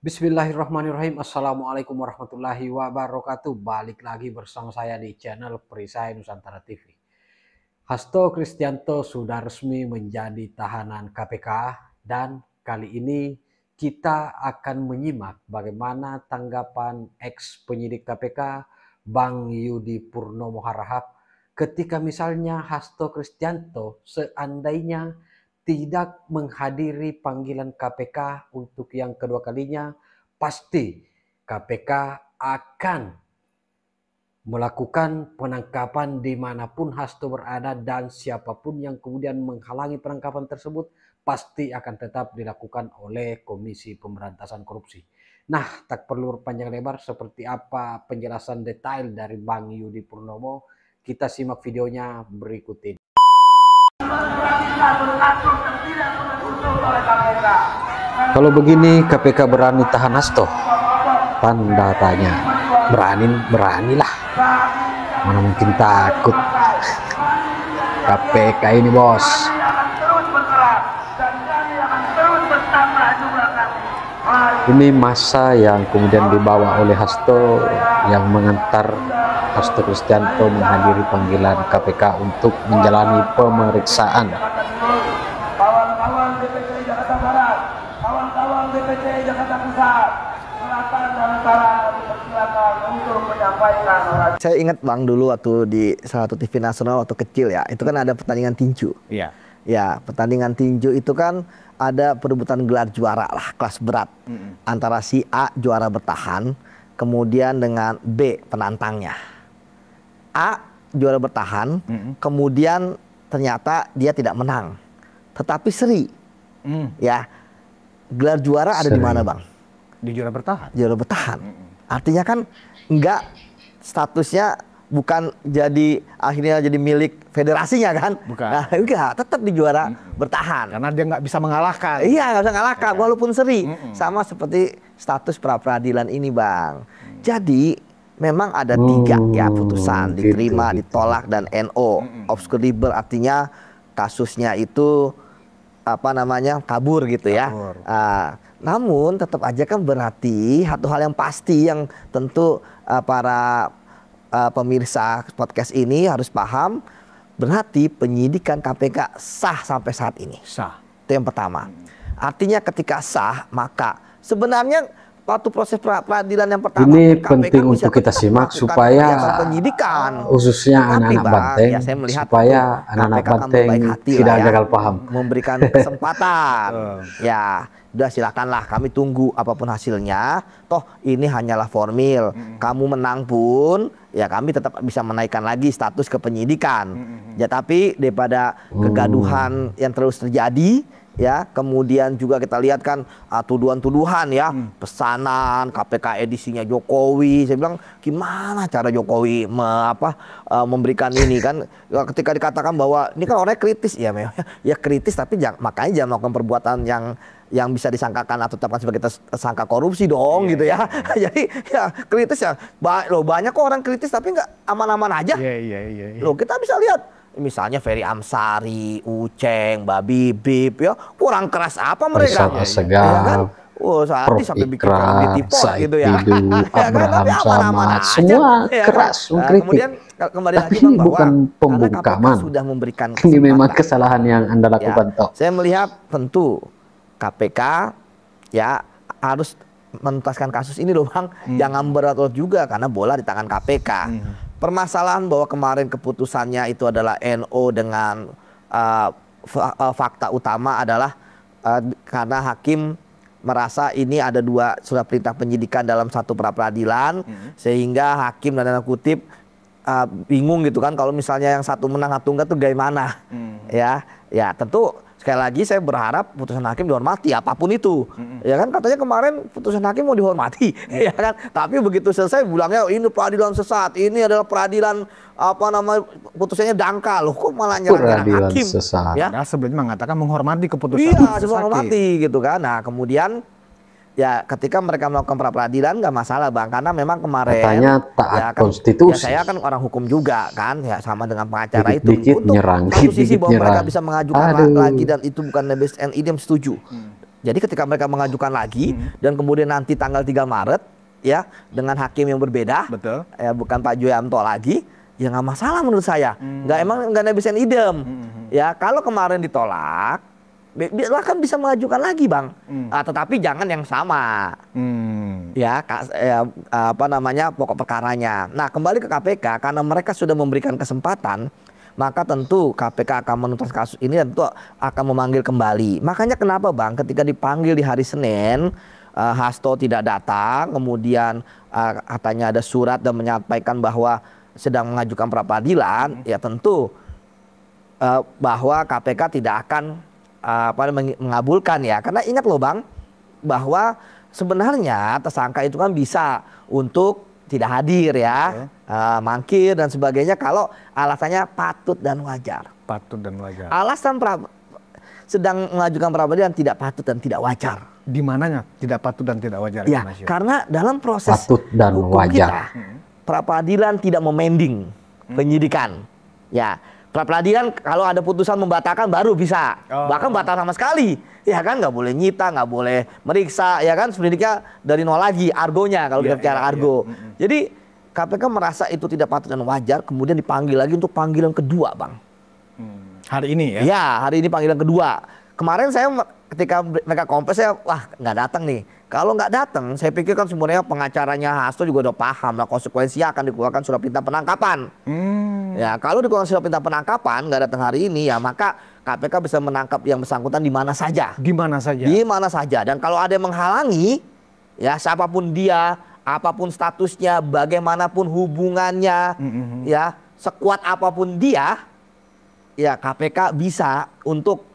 Bismillahirrahmanirrahim. Assalamualaikum warahmatullahi wabarakatuh. Balik lagi bersama saya di channel Perisai Nusantara TV. Hasto Kristianto sudah resmi menjadi tahanan KPK dan kali ini kita akan menyimak bagaimana tanggapan ex penyidik KPK Bang Yudi Purnomo Harahap ketika misalnya Hasto Kristianto seandainya tidak menghadiri panggilan KPK untuk yang kedua kalinya, pasti KPK akan melakukan penangkapan dimanapun Hasto berada, dan siapapun yang kemudian menghalangi penangkapan tersebut pasti akan tetap dilakukan oleh Komisi Pemberantasan Korupsi. Nah, tak perlu panjang lebar, seperti apa penjelasan detail dari Bang Yudi Purnomo, kita simak videonya berikut ini. Kalau begini KPK berani tahan Hasto? Tanda tanya. Beranilah. Mana mungkin takut. KPK ini bos. Ini masa yang kemudian dibawa oleh Hasto yang mengantar Hasto Kristianto menghadiri panggilan KPK untuk menjalani pemeriksaan. Kawan-kawan DPC Jakarta Barat, kawan-kawan DPC Jakarta Pusat, selatan dan utara, dipersilakan untuk menyampaikan. Saya ingat Bang dulu waktu di salah satu TV nasional waktu kecil ya, itu kan ada pertandingan tinju. Iya. Ya, pertandingan tinju itu kan ada perebutan gelar juara lah, kelas berat. Antara si A juara bertahan, kemudian dengan B penantangnya. A juara bertahan, kemudian ternyata dia tidak menang, tetapi seri. Ya, gelar juara ada di mana Bang? Di juara bertahan. Juara bertahan. Artinya kan enggak, statusnya bukan jadi akhirnya jadi milik federasinya kan? Bukan. Nah, enggak, tetap di juara bertahan. Karena dia nggak bisa mengalahkan. Iya, nggak bisa mengalahkan walaupun seri. Sama seperti status pra peradilan ini Bang. Jadi memang ada 3 ya putusan, diterima, ditolak, dan NO, obscurable, artinya kasusnya itu apa namanya kabur gitu ya. Namun tetap aja kan berarti satu hal yang pasti yang tentu para pemirsa podcast ini harus paham, berarti penyidikan KPK sah sampai saat ini. Sah. Itu yang pertama. Artinya ketika sah, maka sebenarnya waktu proses peradilan yang pertama ini penting untuk kita simak supaya penyidikan khususnya anak-anak Banteng, ya, saya melihat supaya anak-anak Banteng tidak gagal paham, memberikan kesempatan. Ya, udah silakanlah, kami tunggu apapun hasilnya. Toh ini hanyalah formil. Kamu menang pun ya kami tetap bisa menaikkan lagi status ke penyidikan. Ya, tapi daripada kegaduhan yang terus terjadi, ya, kemudian juga kita lihat kan tuduhan-tuduhan ya, pesanan KPK edisinya Jokowi. Saya bilang gimana cara Jokowi memberikan ini kan, ketika dikatakan bahwa ini kan orangnya kritis ya, ya kritis, tapi makanya jangan melakukan perbuatan yang bisa disangkakan atau tetapkan sebagai tersangka korupsi dong, gitu ya. Jadi ya kritis ya, banyak kok orang kritis tapi nggak aman-aman aja. Loh, kita bisa lihat misalnya Ferry Amsari, Uceng, Babi Bib, ya kurang keras apa mereka? Ya kan? Saat sampai bikin film di Tipot gitu ya. Abraham Samad, semua keras mengkritik. Kemudian kembali lagi Bang, bahwa bukan pembungkaman, sudah memberikan ini memang kesalahan yang Anda lakukan toh. Saya melihat tentu KPK ya harus menuntaskan kasus ini loh Bang. Jangan berat juga karena bola di tangan KPK. Permasalahan bahwa kemarin keputusannya itu adalah NO dengan fakta utama adalah karena hakim merasa ini ada 2 surat perintah penyidikan dalam satu pra peradilan, sehingga hakim dan tanda kutip bingung gitu kan, kalau misalnya yang satu menang satu enggak tuh gimana. Ya tentu sekali lagi saya berharap putusan hakim dihormati apapun itu. Ya kan katanya kemarin putusan hakim mau dihormati, ya kan. Tapi begitu selesai bilangnya ini peradilan sesat, ini adalah peradilan putusannya dangkal. Loh, kok malah nyerang hakim? Sesat. Ya, nah, sebelumnya mengatakan menghormati keputusan. Iya, menghormati gitu kan. Nah, kemudian ya ketika mereka melakukan pra peradilan nggak masalah Bang, karena memang kemarin katanya taat ya kan, konstitusi. Ya saya kan orang hukum juga kan, ya sama dengan pengacara itu. Untuk satu sisi bahwa mereka bisa mengajukan lagi dan itu bukan nebis and idem, setuju. Jadi ketika mereka mengajukan lagi dan kemudian nanti tanggal 3 Maret ya dengan hakim yang berbeda, betul, ya bukan Pak Joyanto lagi, ya nggak masalah menurut saya. Nggak nebisen idem. Ya kalau kemarin ditolak, kan bisa mengajukan lagi Bang. Tetapi jangan yang sama. Ya, apa namanya pokok perkaranya. Nah kembali ke KPK karena mereka sudah memberikan kesempatan. Maka tentu KPK akan menuntas kasus ini dan tentu akan memanggil kembali. Makanya kenapa Bang ketika dipanggil di hari Senin, Hasto tidak datang, kemudian katanya ada surat dan menyampaikan bahwa sedang mengajukan pra peradilan, ya tentu bahwa KPK tidak akan mengabulkan ya. Karena ingat loh Bang, bahwa sebenarnya tersangka itu kan bisa untuk tidak hadir ya, mangkir dan sebagainya kalau alasannya patut dan wajar. Patut dan wajar. Alasan sedang mengajukan pra peradilan tidak patut dan tidak wajar. Di mananya tidak patut dan tidak wajar? Ya, karena dalam proses patut dan hukum wajar. kita, pra peradilan tidak memending penyidikan. Ya, pra peradilan kalau ada putusan membatalkan baru bisa, bahkan batal sama sekali. Ya kan nggak boleh nyita, nggak boleh meriksa, ya kan penyidiknya dari nol lagi argonya kalau kita bicara argo. Jadi KPK merasa itu tidak patut dan wajar, kemudian dipanggil lagi untuk panggilan kedua Bang. Hari ini ya? Ya hari ini panggilan kedua. Kemarin saya ketika mereka kompres saya wah nggak datang nih. Kalau nggak datang, saya pikir kan sebenarnya pengacaranya Hasto juga udah paham lah konsekuensinya akan dikeluarkan surat perintah penangkapan. Ya kalau dikeluarkan surat perintah penangkapan nggak datang hari ini ya maka KPK bisa menangkap yang bersangkutan di mana saja. Di mana saja. Di mana saja. Dan kalau ada yang menghalangi, ya siapapun dia, apapun statusnya, bagaimanapun hubungannya, ya sekuat apapun dia, ya KPK bisa untuk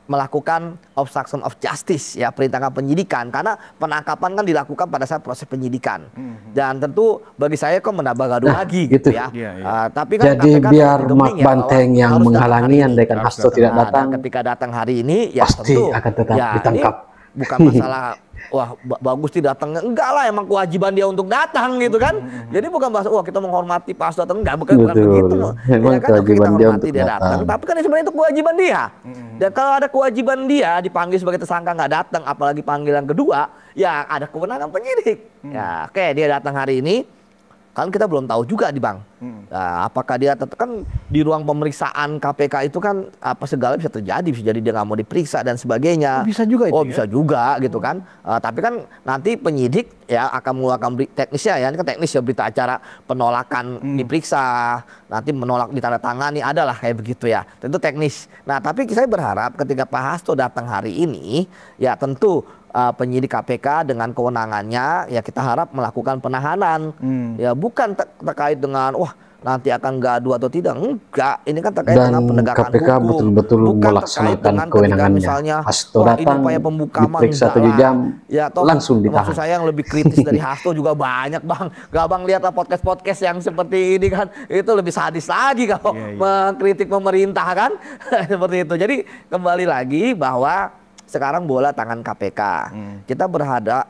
melakukan obstruction of justice ya perintangan penyidikan karena penangkapan kan dilakukan pada saat proses penyidikan dan tentu bagi saya kok menambah gaduh lagi gitu ya. Tapi kan jadi KPK biar Mak Banteng yang menghalangi andaikan Hasto tidak datang, ketika datang hari ini ya pasti tentu akan tetap ya, ditangkap. Bukan masalah wah bagus tidak datang, enggak lah emang kewajiban dia untuk datang gitu kan. Jadi bukan bahasa wah kita menghormati pas datang, enggak bukan begitu. Memang ya kan kewajiban kita dia hormati untuk dia datang. Tapi kan sebenarnya itu kewajiban dia. Dan kalau ada kewajiban dia dipanggil sebagai tersangka nggak datang, apalagi panggilan kedua, ya ada kewenangan penyidik. Ya oke dia datang hari ini. Kan kita belum tahu juga di Bang. Nah, apakah dia tetap kan di ruang pemeriksaan KPK itu kan apa segala bisa terjadi, bisa jadi dia nggak mau diperiksa dan sebagainya. Bisa juga itu. Bisa juga gitu kan. Tapi kan nanti penyidik ya akan mengeluarkan teknisnya ya, ini kan teknis ya berita acara penolakan diperiksa, nanti menolak ditandatangani adalah kayak begitu ya. Tentu teknis. Nah, tapi saya berharap ketika Pak Hasto datang hari ini ya tentu penyidik KPK dengan kewenangannya ya kita harap melakukan penahanan ya bukan terkait dengan wah nanti akan gaduh atau tidak, enggak, ini kan terkait dengan penegakan KPK hukum, betul-betul bukan melaksanakan kewenangannya. misalnya Hasto datang diperiksa 7 jam ya, langsung ditahan. Maksud saya yang lebih kritis dari Hasto juga banyak Bang. Gak Bang lihatlah podcast yang seperti ini kan itu lebih sadis lagi kalau mengkritik pemerintah kan seperti itu. Jadi kembali lagi bahwa sekarang bola tangan KPK. Kita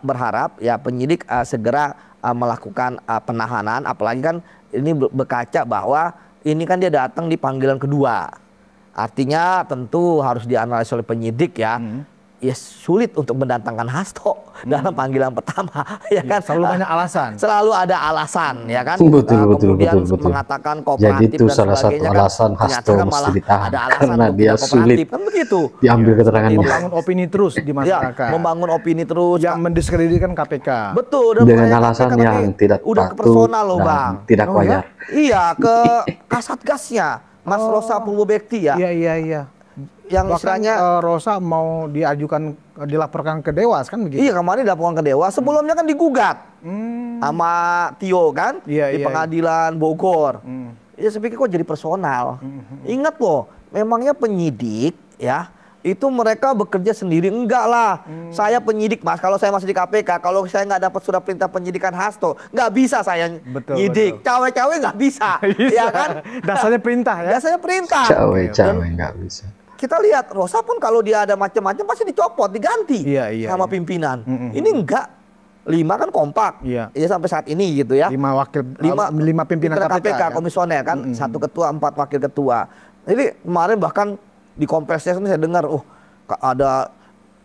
berharap ya penyidik segera melakukan penahanan, apalagi kan ini berkaca bahwa ini kan dia datang di panggilan kedua. Artinya tentu harus dianalisis oleh penyidik ya. Ya sulit untuk mendatangkan Hasto dalam panggilan pertama ya kan, selalu banyak alasan, selalu ada alasan ya kan, betul, mengatakan kooperatif. Jadi itu dan salah satu alasan kan, Hasto mesti ditahan ada alasan karena dia sulit kan begitu diambil keterangannya. Membangun opini terus di masyarakat, membangun opini terus yang mendiskreditkan KPK, betul, dengan alasan yang tidak udah patut personal loh Bang, tidak wajar. Iya ke Kasatgasnya Mas Rosa Purwobekti ya. Iya. Yang bahkan istilahnya Rosa mau dilaporkan ke Dewas kan begitu? Iya kemarin dilaporkan ke Dewas. Sebelumnya kan digugat sama Tio kan di pengadilan Bogor. Ya saya pikir kok jadi personal. Ingat loh, memangnya penyidik ya itu mereka bekerja sendiri, enggak lah. Saya penyidik Mas, kalau saya masih di KPK, kalau saya nggak dapat surat perintah penyidikan Hasto, nggak bisa saya nyidik. Cawe-cawe nggak bisa, ya kan? Dasarnya perintah ya? Dasarnya perintah. Cawe-cawe nggak bisa. Kita lihat Rosa pun kalau dia ada macam-macam pasti dicopot, diganti sama pimpinan. Ini enggak. 5 kan kompak. Ya sampai saat ini gitu ya. 5 pimpinan KPK komisioner kan, 1 ketua, 4 wakil ketua. Jadi kemarin bahkan di kompresnya saya dengar ada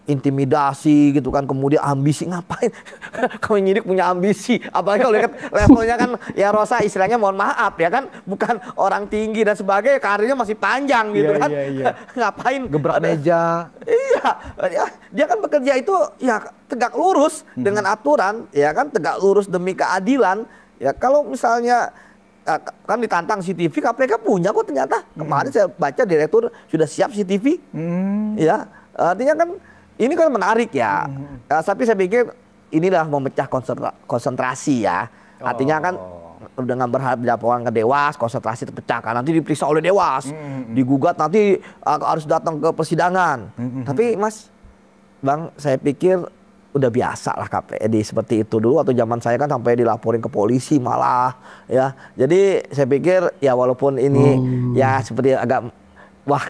intimidasi gitu kan, kemudian ambisi, ngapain penyidik punya ambisi, apalagi kalau lihat levelnya kan ya Rosa istilahnya mohon maaf ya kan, bukan orang tinggi dan sebagainya, karirnya masih panjang gitu kan. Ngapain Gebrak meja. iya ya, dia kan bekerja itu ya tegak lurus dengan aturan ya kan, tegak lurus demi keadilan ya. Kalau misalnya kan ditantang CCTV, KPK punya kok ternyata. Kemarin saya baca direktur sudah siap CCTV. Ya, artinya kan ini kan menarik ya. Tapi saya pikir inilah memecah konsentrasi ya. Artinya kan dengan berharap dilaporkan ke Dewas, konsentrasi terpecah kan. Nanti diperiksa oleh Dewas, digugat nanti harus datang ke persidangan. Tapi Mas, Bang, saya pikir udah biasa lah KPD seperti itu. Dulu waktu zaman saya kan sampai dilaporin ke polisi malah ya. Jadi saya pikir ya walaupun ini ya seperti agak wah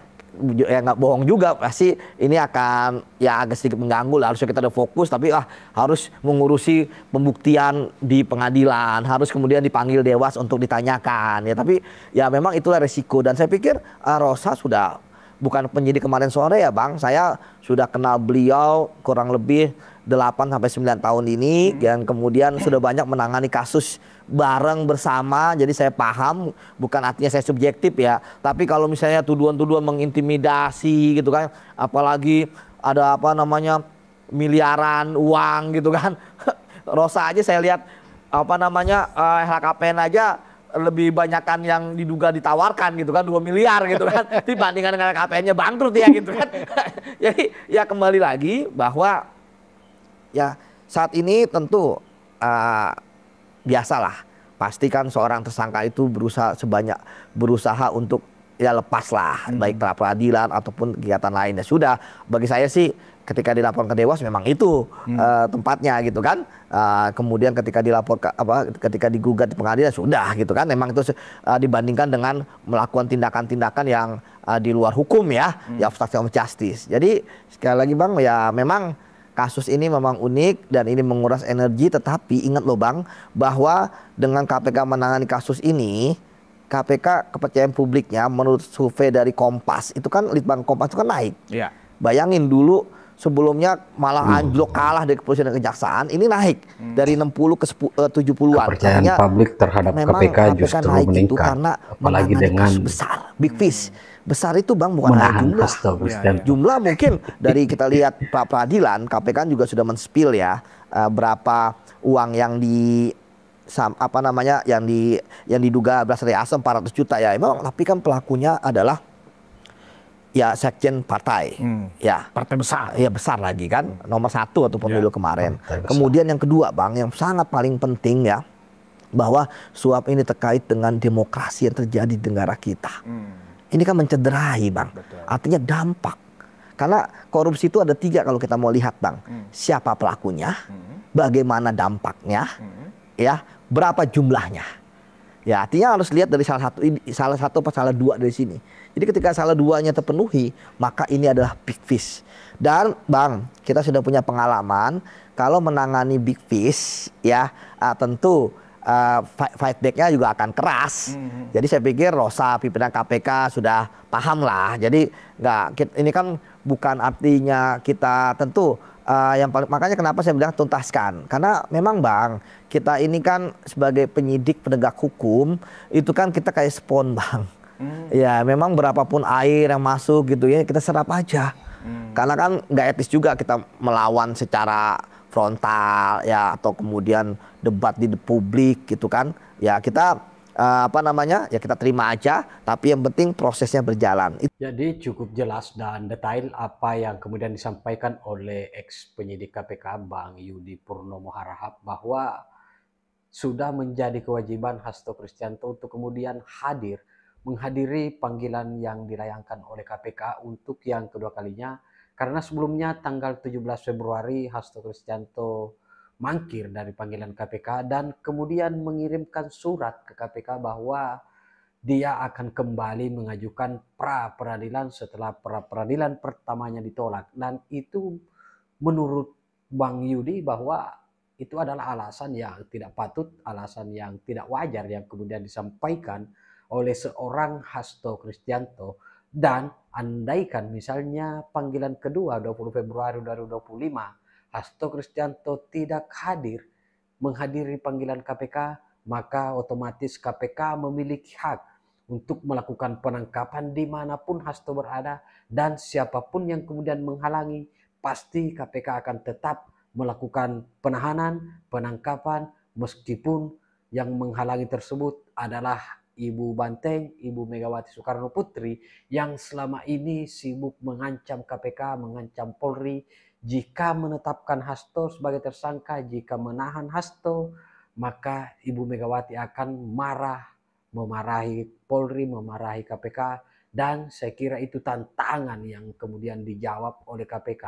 ya nggak bohong juga, pasti ini akan ya agak sedikit mengganggu lah. Harusnya kita udah fokus, tapi harus mengurusi pembuktian di pengadilan, harus kemudian dipanggil Dewas untuk ditanyakan ya. Tapi ya memang itulah resiko, dan saya pikir Rosa sudah bukan penyidik kemarin sore ya Bang, saya sudah kenal beliau kurang lebih 8-9 tahun ini, dan kemudian sudah banyak menangani kasus bareng bersama, jadi saya paham, bukan artinya saya subjektif ya, tapi kalau misalnya tuduhan-tuduhan mengintimidasi gitu kan, apalagi ada apa namanya miliaran uang gitu kan, Rosa aja saya lihat apa namanya LHKPN aja lebih banyakkan yang diduga ditawarkan gitu kan, 2 miliar gitu kan, dibandingkan dengan LHKPN-nya bangkrut ya gitu kan. Jadi ya kembali lagi bahwa ya saat ini tentu biasalah, pastikan seorang tersangka itu berusaha untuk ya lepas lah, baik pra peradilan ataupun kegiatan lainnya. Sudah, bagi saya sih ketika dilaporkan ke Dewas memang itu tempatnya gitu kan. Kemudian ketika ketika digugat di pengadilan sudah gitu kan, memang itu dibandingkan dengan melakukan tindakan-tindakan yang di luar hukum ya, ya obstruction of justice. Jadi sekali lagi Bang, ya memang kasus ini memang unik dan ini menguras energi, tetapi ingat loh Bang, bahwa dengan KPK menangani kasus ini, KPK kepercayaan publiknya menurut survei dari Kompas, itu kan Litbang Kompas itu kan naik. Iya. Bayangin dulu sebelumnya malah anjlok kalah dari kepolisian dan kejaksaan, ini naik dari 60 ke 70-an. Kepercayaan publik terhadap KPK justru naik itu meningkat, karena apalagi dengan kasus besar, big fish. Besar itu Bang, bukan hanya jumlah. Jumlah mungkin dari kita lihat pra peradilan, KPK juga sudah men-spill ya berapa uang yang yang diduga berasal dari ASEM 400 juta ya. Emang tapi kan pelakunya adalah ya sekjen partai. Ya, Partai besar. ya besar lagi kan, nomor 1 atau pemilu kemarin. Kemudian yang kedua Bang, yang sangat paling penting ya, bahwa suap ini terkait dengan demokrasi yang terjadi di negara kita. Ini kan mencederai Bang. Artinya dampak. Karena korupsi itu ada 3 kalau kita mau lihat Bang. Siapa pelakunya, bagaimana dampaknya, ya berapa jumlahnya. Ya artinya harus lihat dari salah satu atau salah 2 dari sini. Jadi ketika salah 2-nya terpenuhi, maka ini adalah big fish. Dan Bang, kita sudah punya pengalaman kalau menangani big fish ya tentu fight back-nya juga akan keras. Jadi saya pikir Rosa, pimpinan KPK sudah paham lah. Jadi ini kan bukan artinya kita tentu makanya kenapa saya bilang tuntaskan. Karena memang Bang, kita ini kan sebagai penyidik penegak hukum itu kan kita kayak spon Bang. Ya memang berapapun air yang masuk gitu ya kita serap aja. Karena kan nggak etis juga kita melawan secara frontal ya, atau kemudian debat di publik gitu kan. Ya kita ya kita terima aja, tapi yang penting prosesnya berjalan. Jadi cukup jelas dan detail apa yang kemudian disampaikan oleh ex penyidik KPK Bang Yudi Purnomo Harahap, bahwa sudah menjadi kewajiban Hasto Kristianto untuk kemudian menghadiri panggilan yang dilayangkan oleh KPK untuk yang kedua kalinya. Karena sebelumnya tanggal 17 Februari Hasto Kristianto mangkir dari panggilan KPK dan kemudian mengirimkan surat ke KPK bahwa dia akan kembali mengajukan pra peradilan setelah pra peradilan pertamanya ditolak. Dan itu menurut Bang Yudi bahwa itu adalah alasan yang tidak patut, alasan yang tidak wajar yang kemudian disampaikan oleh seorang Hasto Kristianto Dan andaikan misalnya panggilan kedua 20 Februari 2025 Hasto Kristianto tidak menghadiri panggilan KPK, maka otomatis KPK memiliki hak untuk melakukan penangkapan dimanapun Hasto berada, dan siapapun yang kemudian menghalangi, pasti KPK akan tetap melakukan penahanan, penangkapan, meskipun yang menghalangi tersebut adalah Ibu Banteng, Ibu Megawati Soekarno Putri, yang selama ini sibuk mengancam KPK, mengancam Polri. Jika menetapkan Hasto sebagai tersangka, jika menahan Hasto, maka Ibu Megawati akan memarahi Polri, memarahi KPK, dan saya kira itu tantangan yang kemudian dijawab oleh KPK,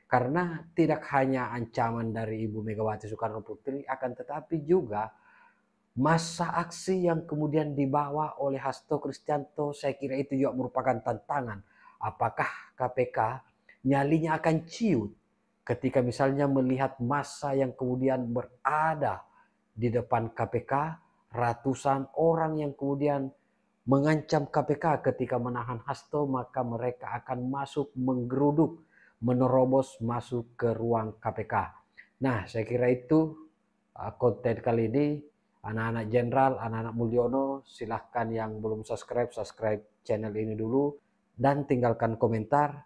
karena tidak hanya ancaman dari Ibu Megawati Soekarno Putri, akan tetapi juga masa aksi yang kemudian dibawa oleh Hasto Kristianto. Saya kira itu juga merupakan tantangan. Apakah KPK nyalinya akan ciut ketika misalnya melihat massa yang kemudian berada di depan KPK, ratusan orang yang kemudian mengancam KPK ketika menahan Hasto, maka mereka akan masuk menggeruduk, menerobos masuk ke ruang KPK. Nah, saya kira itu konten kali ini. Anak-anak Jenderal, anak-anak Mulyono, silahkan yang belum subscribe channel ini dulu dan tinggalkan komentar.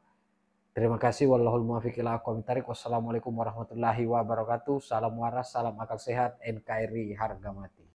Terima kasih. Wallahul muwaffiq ila aqwamit thoriq. Wassalamualaikum warahmatullahi wabarakatuh. Salam waras, salam akal sehat, NKRI harga mati.